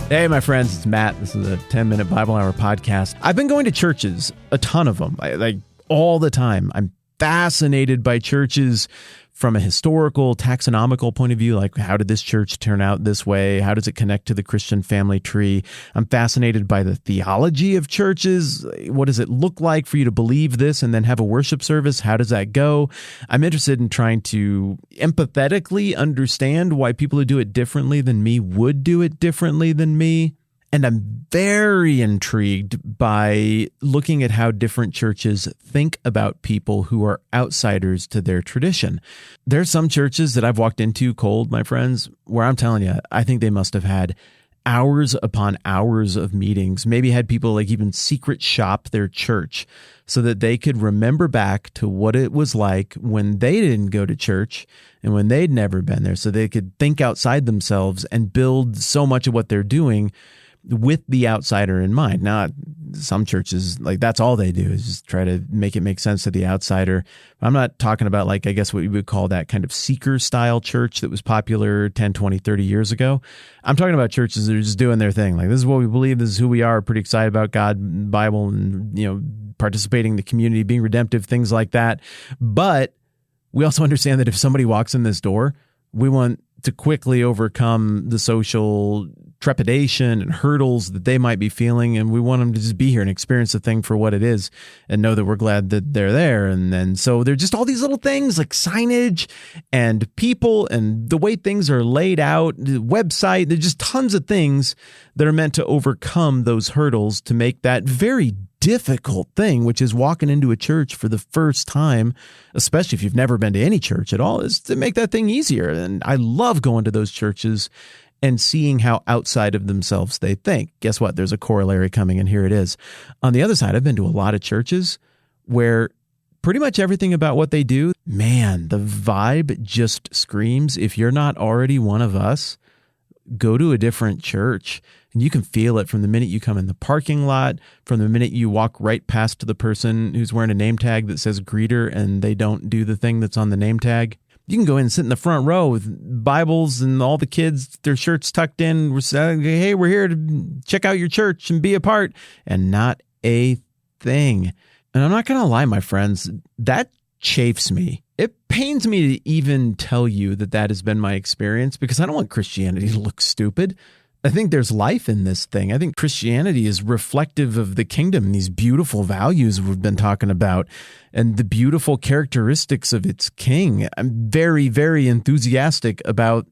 Hey, my friends, it's Matt. This is a 10-minute Bible Hour podcast. I've been going to churches, a ton of them, like all the time. I'm fascinated by churches from a historical, taxonomical point of view, like how did this church turn out this way? How does it connect to the Christian family tree? I'm fascinated by the theology of churches. What does it look like for you to believe this and then have a worship service? How does that go? I'm interested in trying to empathetically understand why people who do it differently than me would do it differently than me. And I'm very intrigued by looking at how different churches think about people who are outsiders to their tradition. There are some churches that I've walked into cold, my friends, where I'm telling you, I think they must have had hours upon hours of meetings, maybe had people like even secret shop their church so that they could remember back to what it was like when they didn't go to church and when they'd never been there, so they could think outside themselves and build so much of what they're doing with the outsider in mind. Now, some churches, like that's all they do is just try to make it make sense to the outsider. I'm not talking about like, I guess what you would call that kind of seeker style church that was popular 10, 20, 30 years ago. I'm talking about churches that are just doing their thing. Like this is what we believe. This is who we are. Pretty excited about God, Bible, and, participating in the community, being redemptive, things like that. But we also understand that if somebody walks in this door, we want to quickly overcome the social trepidation and hurdles that they might be feeling. And we want them to just be here and experience the thing for what it is and know that we're glad that they're there. And so they're just all these little things like signage and people and the way things are laid out, the website, there's just tons of things that are meant to overcome those hurdles to make that very difficult thing, which is walking into a church for the first time, especially if you've never been to any church at all, is to make that thing easier. And I love going to those churches and seeing how outside of themselves they think. Guess what? There's a corollary coming, and here it is. On the other side, I've been to a lot of churches where pretty much everything about what they do, man, the vibe just screams, if you're not already one of us, go to a different church. And you can feel it from the minute you come in the parking lot, from the minute you walk right past the person who's wearing a name tag that says greeter and they don't do the thing that's on the name tag. You can go in and sit in the front row with Bibles and all the kids, their shirts tucked in. We're saying, hey, we're here to check out your church and be a part, and not a thing. And I'm not going to lie, my friends, that chafes me. It pains me to even tell you that that has been my experience because I don't want Christianity to look stupid. I think there's life in this thing. I think Christianity is reflective of the kingdom and these beautiful values we've been talking about and the beautiful characteristics of its king. I'm very, very enthusiastic about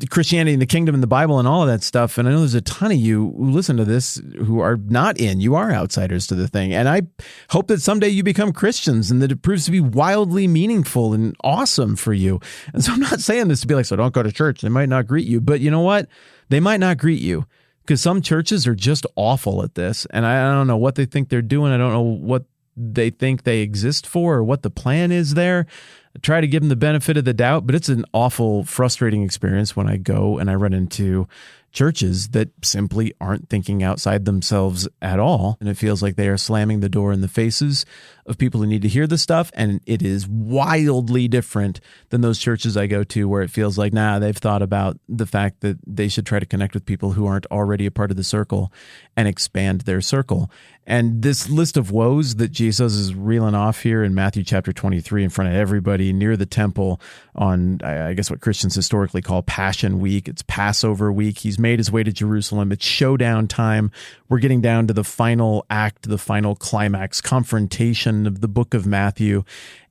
Christianity and the kingdom and the Bible and all of that stuff. And I know there's a ton of you who listen to this who are not in. You are outsiders to the thing. And I hope that someday you become Christians and that it proves to be wildly meaningful and awesome for you. And so I'm not saying this to be like, so don't go to church. They might not greet you. But you know what? They might not greet you because some churches are just awful at this. And I don't know what they think they're doing. I don't know what they think they exist for or what the plan is there. I try to give them the benefit of the doubt, but it's an awful, frustrating experience when I go and I run into churches that simply aren't thinking outside themselves at all. And it feels like they are slamming the door in the faces of people who need to hear this stuff. And it is wildly different than those churches I go to where it feels like, they've thought about the fact that they should try to connect with people who aren't already a part of the circle and expand their circle. And this list of woes that Jesus is reeling off here in Matthew chapter 23 in front of everybody near the temple on, I guess what Christians historically call Passion Week. It's Passover week. He's made his way to Jerusalem. It's showdown time. We're getting down to the final act, the final climax, confrontation of the book of Matthew.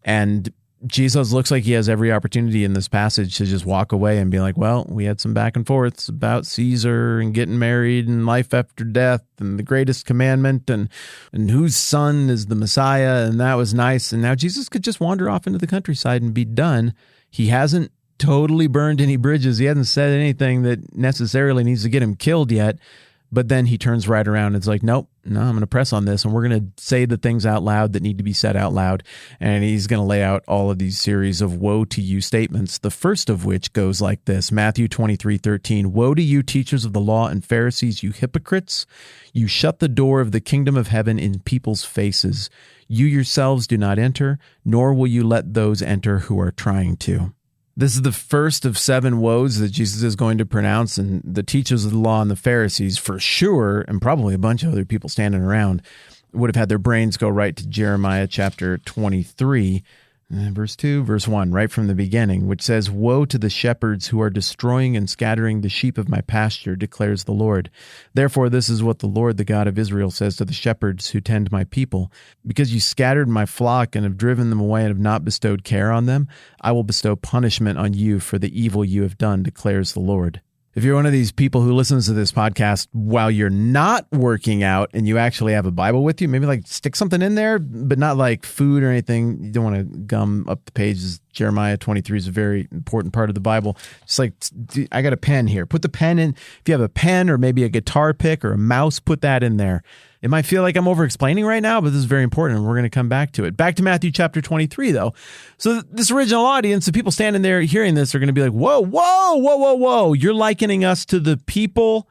And Jesus looks like he has every opportunity in this passage to just walk away and be like, well, we had some back and forths about Caesar and getting married and life after death and the greatest commandment and whose son is the Messiah. And that was nice. And now Jesus could just wander off into the countryside and be done. He hasn't totally burned any bridges. He hasn't said anything that necessarily needs to get him killed yet. But then he turns right around and it's like, nope, no, I'm going to press on this. And we're going to say the things out loud that need to be said out loud. And he's going to lay out all of these series of woe to you statements. The first of which goes like this, Matthew 23:13. Woe to you, teachers of the law and Pharisees, you hypocrites. You shut the door of the kingdom of heaven in people's faces. You yourselves do not enter, nor will you let those enter who are trying to. This is the first of 7 woes that Jesus is going to pronounce, and the teachers of the law and the Pharisees, for sure, and probably a bunch of other people standing around, would have had their brains go right to Jeremiah chapter 23, verse 2, verse 1, right from the beginning, which says, "Woe to the shepherds who are destroying and scattering the sheep of my pasture, declares the Lord. Therefore this is what the Lord, the God of Israel, says to the shepherds who tend my people. Because you scattered my flock and have driven them away and have not bestowed care on them, I will bestow punishment on you for the evil you have done, declares the Lord." If you're one of these people who listens to this podcast while you're not working out and you actually have a Bible with you, maybe like stick something in there, but not like food or anything. You don't want to gum up the pages. Jeremiah 23 is a very important part of the Bible. Just like, I got a pen here. Put the pen in. If you have a pen or maybe a guitar pick or a mouse, put that in there. It might feel like I'm over-explaining right now, but this is very important, and we're going to come back to it. Back to Matthew chapter 23, though. So this original audience, the people standing there hearing this, are going to be like, whoa, whoa, whoa, whoa, whoa. You're likening us to the people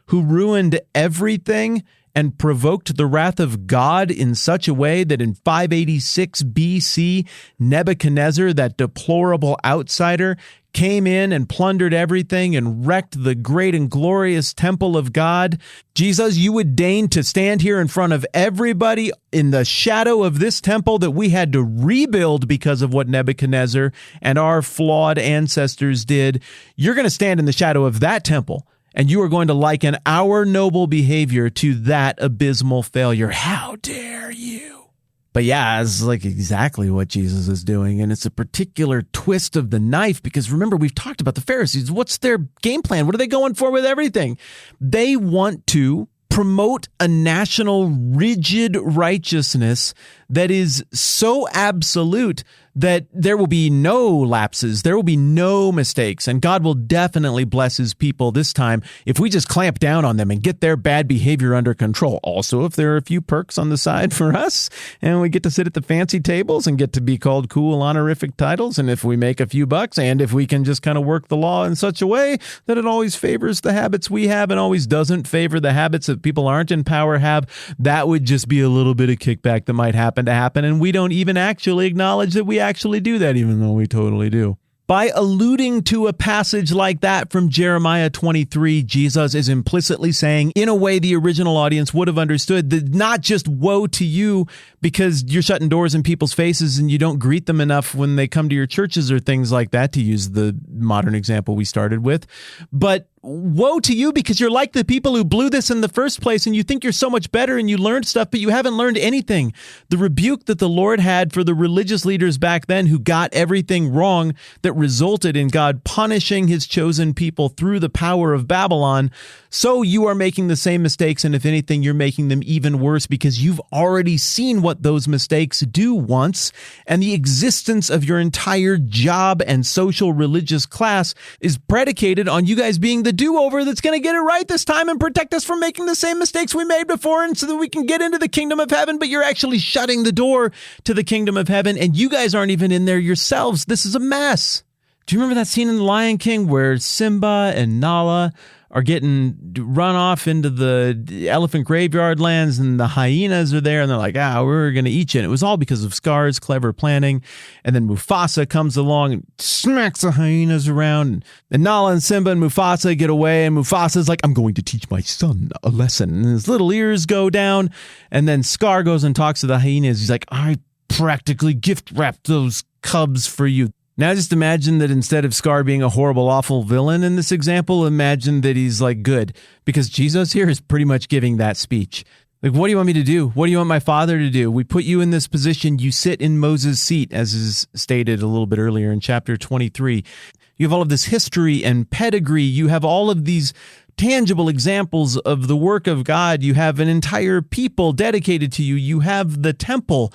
who ruined everything and provoked the wrath of God in such a way that in 586 BC, Nebuchadnezzar, that deplorable outsider, came in and plundered everything and wrecked the great and glorious temple of God. Jesus, you would deign to stand here in front of everybody in the shadow of this temple that we had to rebuild because of what Nebuchadnezzar and our flawed ancestors did. You're going to stand in the shadow of that temple, and you are going to liken our noble behavior to that abysmal failure. How dare you? But yeah, it's like exactly what Jesus is doing, and it's a particular twist of the knife because remember, we've talked about the Pharisees. What's their game plan? What are they going for with everything? They want to promote a national rigid righteousness that is so absolute that there will be no lapses, there will be no mistakes, and God will definitely bless his people this time if we just clamp down on them and get their bad behavior under control. Also, if there are a few perks on the side for us, and we get to sit at the fancy tables and get to be called cool honorific titles, and if we make a few bucks, and if we can just kind of work the law in such a way that it always favors the habits we have and always doesn't favor the habits that people aren't in power have, that would just be a little bit of kickback that might happen to happen, and we don't even actually acknowledge that we actually do that, even though we totally do. By alluding to a passage like that from Jeremiah 23, Jesus is implicitly saying, in a way the original audience would have understood, that not just woe to you because you're shutting doors in people's faces and you don't greet them enough when they come to your churches or things like that, to use the modern example we started with, but woe to you because you're like the people who blew this in the first place and you think you're so much better and you learned stuff, but you haven't learned anything. The rebuke that the Lord had for the religious leaders back then who got everything wrong that resulted in God punishing his chosen people through the power of Babylon. So you are making the same mistakes, and if anything, you're making them even worse because you've already seen what those mistakes do once, and the existence of your entire job and social religious class is predicated on you guys being the do-over that's going to get it right this time and protect us from making the same mistakes we made before, and so that we can get into the kingdom of heaven, but you're actually shutting the door to the kingdom of heaven, and you guys aren't even in there yourselves. This is a mess. Do you remember that scene in The Lion King where Simba and Nala are getting run off into the elephant graveyard lands and the hyenas are there and they're like, we're going to eat you. And it was all because of Scar's clever planning. And then Mufasa comes along and smacks the hyenas around. And Nala and Simba and Mufasa get away. And Mufasa's like, I'm going to teach my son a lesson. And his little ears go down. And then Scar goes and talks to the hyenas. He's like, I practically gift wrapped those cubs for you. Now just imagine that instead of Scar being a horrible, awful villain in this example, imagine that he's like good, because Jesus here is pretty much giving that speech. Like, what do you want me to do? What do you want my Father to do? We put you in this position. You sit in Moses' seat, as is stated a little bit earlier in chapter 23. You have all of this history and pedigree. You have all of these tangible examples of the work of God. You have an entire people dedicated to you. You have the temple.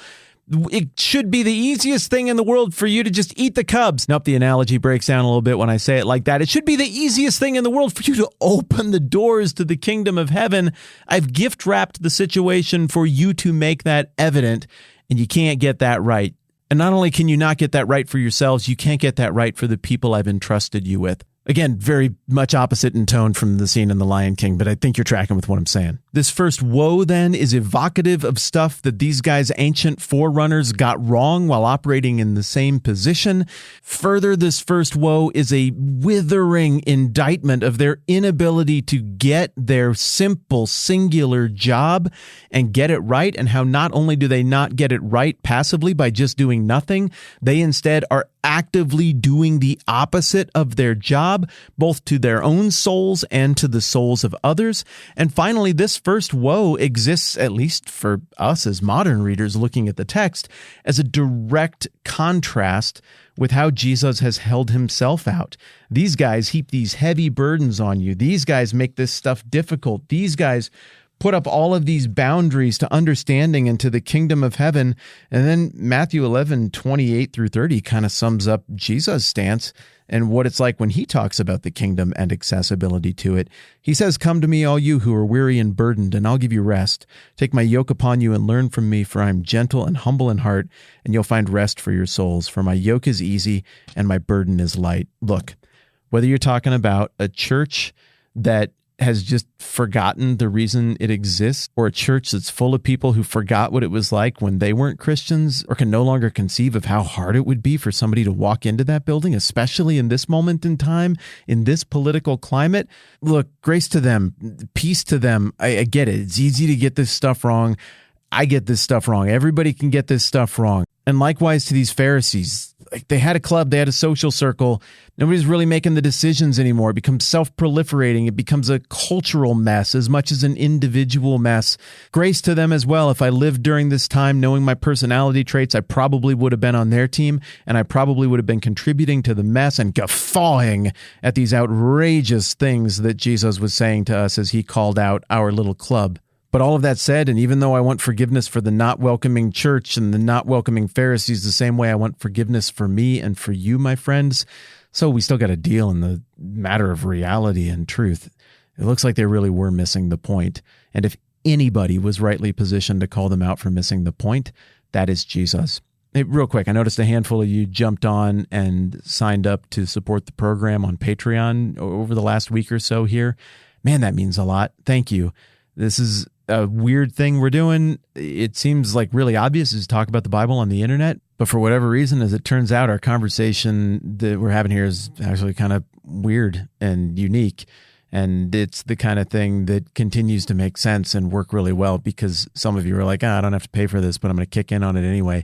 It should be the easiest thing in the world for you to just eat the cubs. Nope, the analogy breaks down a little bit when I say it like that. It should be the easiest thing in the world for you to open the doors to the kingdom of heaven. I've gift wrapped the situation for you to make that evident, and you can't get that right. And not only can you not get that right for yourselves, you can't get that right for the people I've entrusted you with. Again, very much opposite in tone from the scene in The Lion King, but I think you're tracking with what I'm saying. This first woe, then, is evocative of stuff that these guys' ancient forerunners got wrong while operating in the same position. Further, this first woe is a withering indictment of their inability to get their simple, singular job and get it right, and how not only do they not get it right passively by just doing nothing, they instead are actively doing the opposite of their job, both to their own souls and to the souls of others. And finally, this first woe exists, at least for us as modern readers looking at the text, as a direct contrast with how Jesus has held himself out. These guys heap these heavy burdens on you. These guys make this stuff difficult. These guys put up all of these boundaries to understanding and to the kingdom of heaven. And then Matthew 11:28 through 30 kind of sums up Jesus' stance and what it's like when he talks about the kingdom and accessibility to it. He says, "Come to me, all you who are weary and burdened, and I'll give you rest. Take my yoke upon you and learn from me, for I am gentle and humble in heart, and you'll find rest for your souls. For my yoke is easy and my burden is light." Look, whether you're talking about a church that has just forgotten the reason it exists, or a church that's full of people who forgot what it was like when they weren't Christians, or can no longer conceive of how hard it would be for somebody to walk into that building, especially in this moment in time, in this political climate. Look, grace to them, peace to them. I get it. It's easy to get this stuff wrong. I get this stuff wrong. Everybody can get this stuff wrong. And likewise to these Pharisees, like they had a club, they had a social circle. Nobody's really making the decisions anymore. It becomes self-proliferating. It becomes a cultural mess as much as an individual mess. Grace to them as well. If I lived during this time knowing my personality traits, I probably would have been on their team, and I probably would have been contributing to the mess and guffawing at these outrageous things that Jesus was saying to us as he called out our little club. But all of that said, and even though I want forgiveness for the not welcoming church and the not welcoming Pharisees the same way I want forgiveness for me and for you, my friends, so we still got to deal in the matter of reality and truth. It looks like they really were missing the point. And if anybody was rightly positioned to call them out for missing the point, that is Jesus. Hey, real quick, I noticed a handful of you jumped on and signed up to support the program on Patreon over the last week or so here. Man, that means a lot. Thank you. This is a weird thing we're doing. It seems like really obvious is talk about the Bible on the internet, but for whatever reason, as it turns out, our conversation that we're having here is actually kind of weird and unique. And it's the kind of thing that continues to make sense and work really well, because some of you are like, I don't have to pay for this, but I'm going to kick in on it anyway.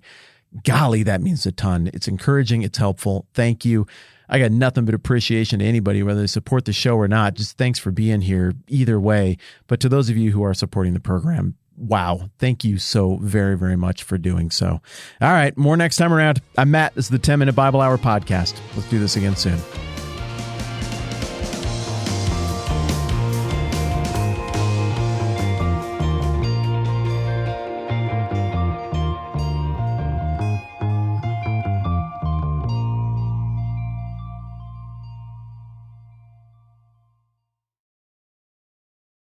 Golly, that means a ton. It's encouraging. It's helpful. Thank you. I got nothing but appreciation to anybody, whether they support the show or not. Just thanks for being here either way. But to those of you who are supporting the program, wow, thank you so very, very much for doing so. All right, more next time around. I'm Matt. This is the 10 Minute Bible Hour podcast. Let's do this again soon.